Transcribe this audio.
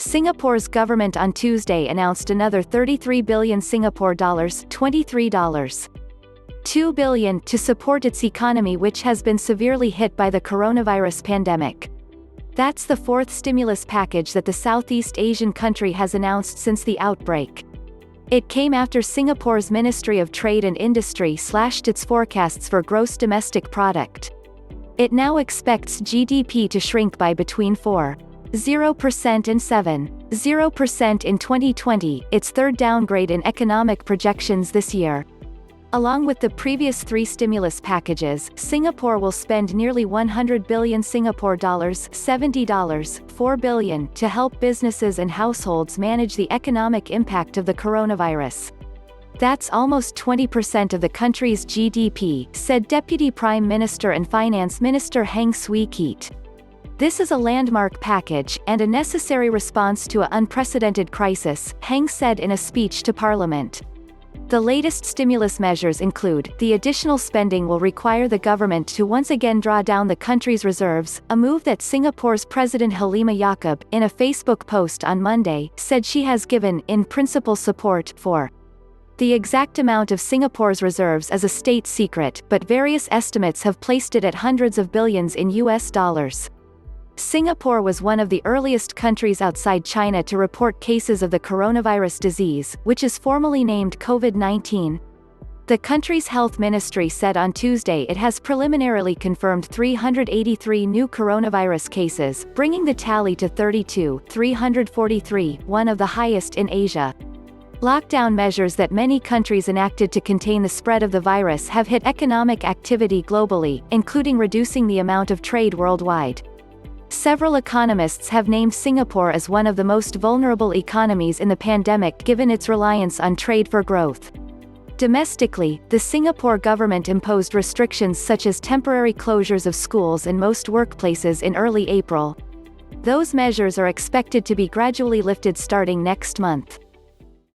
Singapore's government on Tuesday announced another 33 billion Singapore dollars, $23.2 billion to support its economy, which has been severely hit by the coronavirus pandemic. That's the fourth stimulus package that the Southeast Asian country has announced since the outbreak. It came after Singapore's Ministry of Trade and Industry slashed its forecasts for gross domestic product. It now expects GDP to shrink by between 4.0% and 7.0% in 2020, its third downgrade in economic projections this year. Along with the previous three stimulus packages, Singapore will spend nearly 100 billion Singapore dollars, $70.4 billion, to help businesses and households manage the economic impact of the coronavirus. That's almost 20% of the country's GDP, said Deputy Prime Minister and Finance Minister Heng Swee Keat. This is a landmark package, and a necessary response to an unprecedented crisis, Heng said in a speech to Parliament. The latest stimulus measures include, the additional spending will require the government to once again draw down the country's reserves, a move that Singapore's President Halimah Yacob, in a Facebook post on Monday, said she has given, in principle, support for. The exact amount of Singapore's reserves is a state secret, but various estimates have placed it at hundreds of billions in US dollars. Singapore was one of the earliest countries outside China to report cases of the coronavirus disease, which is formally named COVID-19. The country's health ministry said on Tuesday it has preliminarily confirmed 383 new coronavirus cases, bringing the tally to 343, one of the highest in Asia. Lockdown measures that many countries enacted to contain the spread of the virus have hit economic activity globally, including reducing the amount of trade worldwide. Several economists have named Singapore as one of the most vulnerable economies in the pandemic given its reliance on trade for growth. Domestically, the Singapore government imposed restrictions such as temporary closures of schools and most workplaces in early April. Those measures are expected to be gradually lifted starting next month.